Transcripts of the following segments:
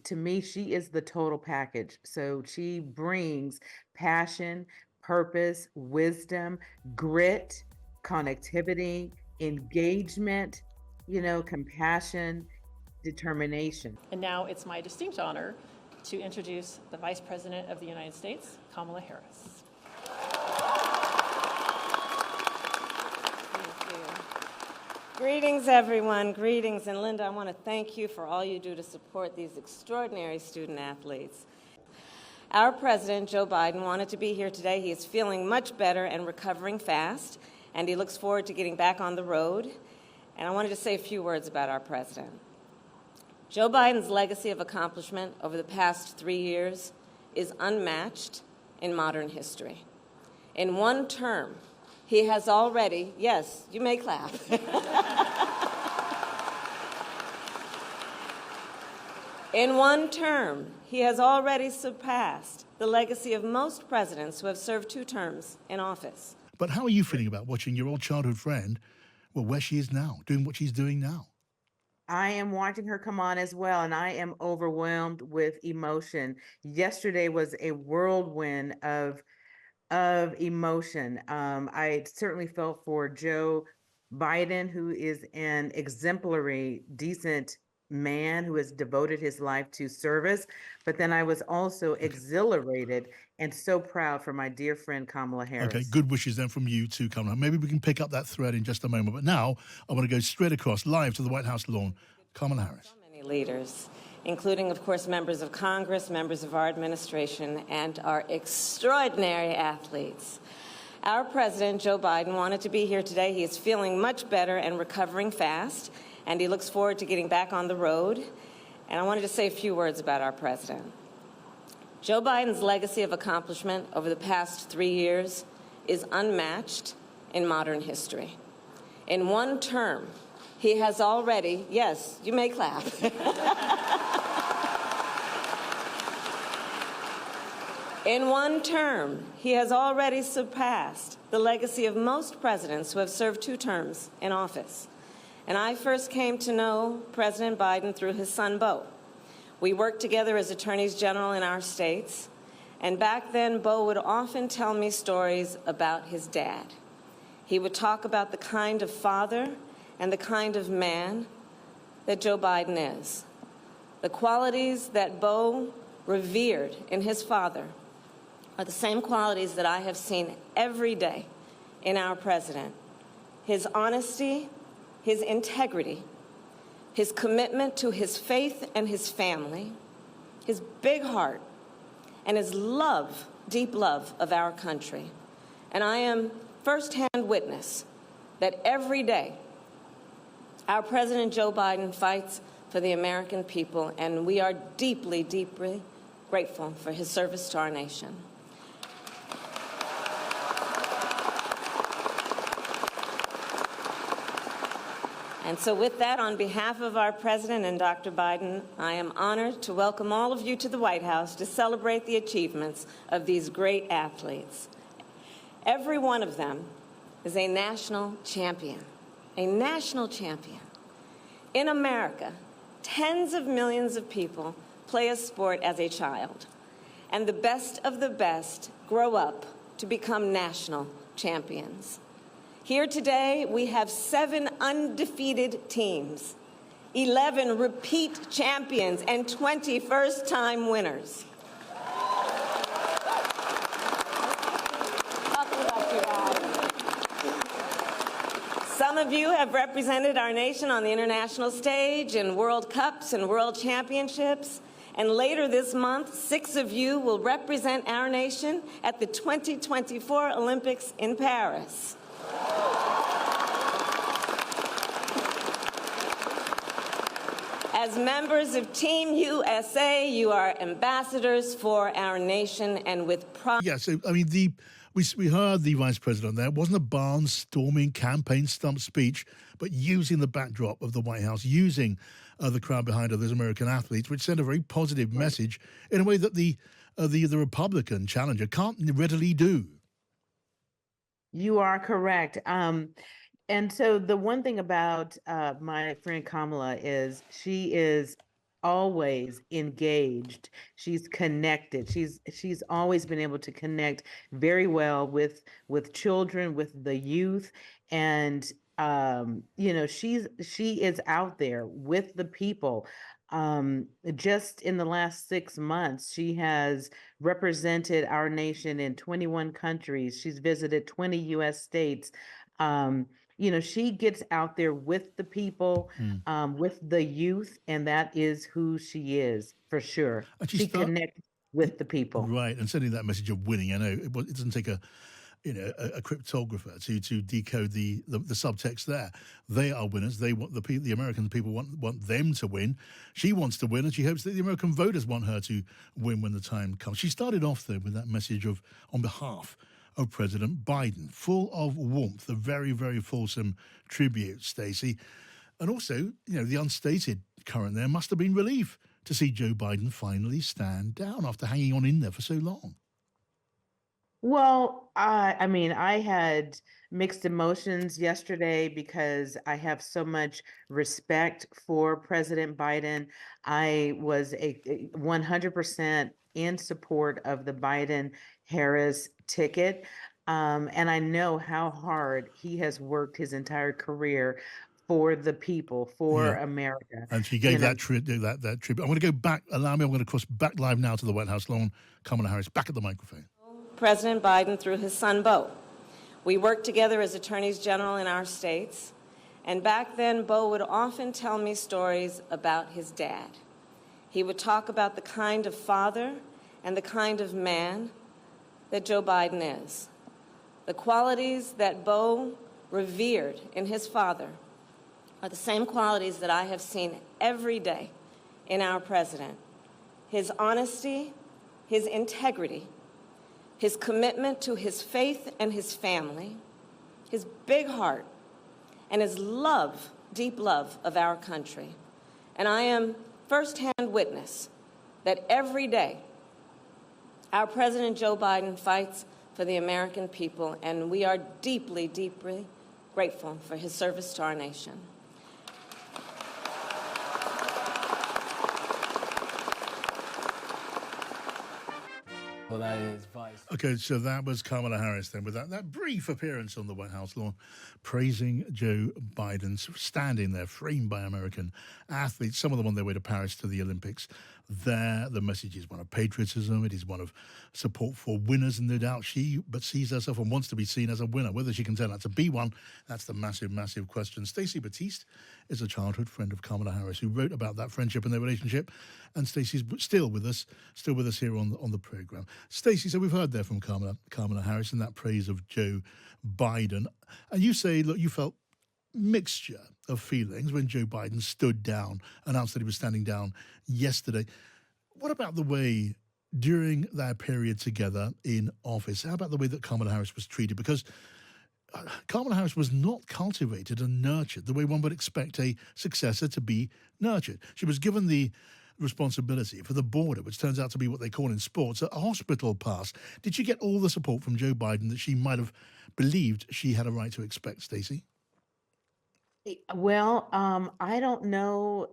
to me, she is the total package. So she brings passion, purpose, wisdom, grit, connectivity, engagement, compassion, determination. And now it's my distinct honor to introduce the Vice President of the United States, Kamala Harris. Greetings, everyone. Greetings. And Linda, I want to thank you for all you do to support these extraordinary student athletes. Our president, Joe Biden, wanted to be here today. He is feeling much better and recovering fast, and he looks forward to getting back on the road. And I wanted to say a few words about our president. Joe Biden's legacy of accomplishment over the past 3 years is unmatched in modern history. In one term, he has already, yes, you may clap. In one term, he has already surpassed the legacy of most presidents who have served 2 terms in office. But how are you feeling about watching your old childhood friend, well, where she is now, doing what she's doing now? I am watching her come on as well, and I am overwhelmed with emotion. Yesterday was a whirlwind of emotion. I certainly felt for Joe Biden, who is an exemplary, decent man who has devoted his life to service. But then I was also exhilarated and so proud for my dear friend Kamala Harris. Okay, good wishes then from you too, Kamala. Maybe we can pick up that thread in just a moment. But now I want to go straight across, live to the White House lawn. Kamala Harris. So many leaders, including, of course, members of Congress, members of our administration, and our extraordinary athletes. Our president, Joe Biden, wanted to be here today. He is feeling much better and recovering fast, and he looks forward to getting back on the road. And I wanted to say a few words about our president. Joe Biden's legacy of accomplishment over the past 3 years is unmatched in modern history. In one term, he has already, yes, you may clap. In one term, he has already surpassed the legacy of most presidents who have served 2 terms in office. And I first came to know President Biden through his son, Beau. We worked together as attorneys general in our states, and back then, Beau would often tell me stories about his dad. He would talk about the kind of father and the kind of man that Joe Biden is. The qualities that Beau revered in his father are the same qualities that I have seen every day in our president. His honesty, his integrity, his commitment to his faith and his family, his big heart, and his love, deep love of our country. And I am firsthand witness that every day our President Joe Biden fights for the American people, and we are deeply, deeply grateful for his service to our nation. And so with that, on behalf of our President and Dr. Biden, I am honored to welcome all of you to the White House to celebrate the achievements of these great athletes. Every one of them is a national champion. A national champion. In America, tens of millions of people play a sport as a child, and the best of the best grow up to become national champions. Here today, we have 7 undefeated teams, 11 repeat champions, and 20 first-time winners. Some of you have represented our nation on the international stage in World Cups and World Championships. And later this month, 6 of you will represent our nation at the 2024 Olympics in Paris. As members of Team USA, you are ambassadors for our nation, and with pride. Yeah, so, I mean, we heard the Vice President there. It wasn't a barnstorming campaign stump speech, but using the backdrop of the White House, using the crowd behind her, those American athletes, which sent a very positive message in a way that the Republican challenger can't readily do. You are correct. And so the one thing about my friend Kamala is she is always engaged. She's connected. She's always been able to connect very well with children, with the youth, and she is out there with the people. Just in the last 6 months, she has represented our nation in 21 countries. She's visited 20 US states. Um, she gets out there with the people, with the youth, and that is who she is for sure. And She connects with the people. right, and sending that message of winning. I know it doesn't take a cryptographer to decode the subtext there. They are winners. They want the American people want them to win. She wants to win, and she hopes that the American voters want her to win when the time comes. She started off though with that message of on behalf of President Biden, full of warmth, a very, very fulsome tribute, Stacey. And also, the unstated current there must have been relief to see Joe Biden finally stand down after hanging on in there for so long. Well, I mean, I had mixed emotions yesterday because I have so much respect for President Biden. I was 100% in support of the Biden-Harris ticket. And I know how hard he has worked his entire career for the people, for Yeah. America. And she You gave know, that tribute. I'm going to go back. Allow me. I'm going to cross back live now to the White House lawn. Kamala Harris back at the microphone. President Biden through his son, Beau. We worked together as attorneys general in our states, and back then, Beau would often tell me stories about his dad. He would talk about the kind of father and the kind of man that Joe Biden is. The qualities that Beau revered in his father are the same qualities that I have seen every day in our president. His honesty, his integrity, his commitment to his faith and his family, his big heart, and his love, deep love of our country. And I am firsthand witness that every day our President Joe Biden fights for the American people, and we are deeply, deeply grateful for his service to our nation. Well, that is Vice. Okay, so that was Kamala Harris then with that brief appearance on the White House lawn, praising Joe Biden, standing there, framed by American athletes, some of them on their way to Paris to the Olympics. There, the message is one of patriotism. It is one of support for winners, and no doubt she sees herself and wants to be seen as a winner. Whether she can turn out to be one, that's the massive, massive question. Stacey Batiste is a childhood friend of Kamala Harris who wrote about that friendship and their relationship, and Stacey's still with us here on the program. Stacey, so we've heard there from Kamala Harris and that praise of Joe Biden, and you say, look, you felt mixture of feelings when Joe Biden stood down, announced that he was standing down yesterday. What about the way during their period together in office? How about the way that Kamala Harris was treated? Because Kamala Harris was not cultivated and nurtured the way one would expect a successor to be nurtured. She was given the responsibility for the border, which turns out to be what they call in sports a hospital pass. Did she get all the support from Joe Biden that she might have believed she had a right to expect, Stacey? Well, I don't know,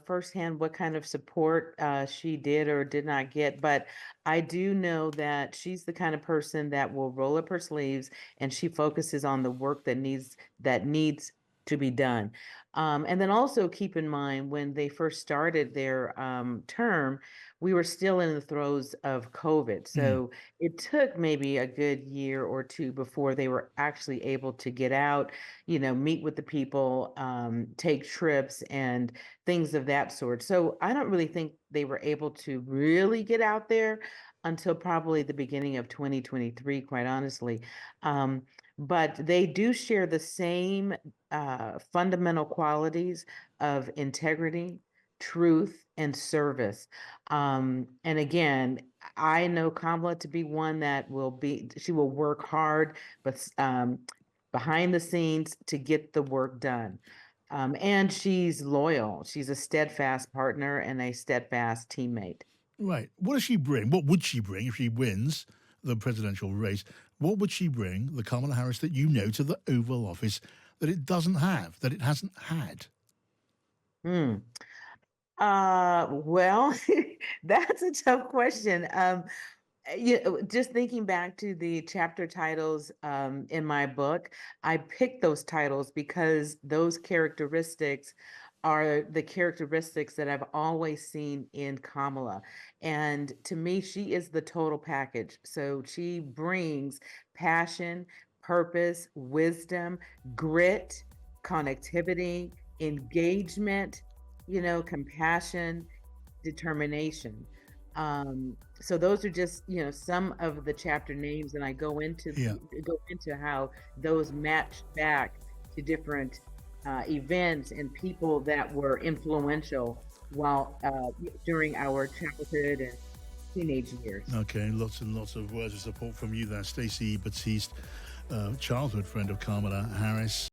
firsthand what kind of support she did or did not get, but I do know that she's the kind of person that will roll up her sleeves and she focuses on the work that needs to be done. And then also keep in mind when they first started their term, we were still in the throes of COVID. So it took maybe a good year or two before they were actually able to get out, meet with the people, take trips and things of that sort. So I don't really think they were able to really get out there until probably the beginning of 2023, quite honestly. But they do share the same fundamental qualities of integrity, truth, and service. And again, I know Kamala to be one that she will work hard, but behind the scenes to get the work done. And she's loyal. She's a steadfast partner and a steadfast teammate. Right. What does she bring? What would she bring if she wins the presidential race? What would she bring, the Kamala Harris that you know, to the Oval Office that it doesn't have, that it hasn't had? Hmm. Well, that's a tough question. Just thinking back to the chapter titles in my book, I picked those titles because those characteristics are the characteristics that I've always seen in Kamala. And to me, she is the total package. So she brings passion, purpose, wisdom, grit, connectivity, engagement, compassion, determination. So those are just, some of the chapter names, and I Yeah. go into how those match back to different events and people that were influential while during our childhood and teenage years. Okay, lots and lots of words of support from you there, Stacey Batiste, childhood friend of Kamala Harris.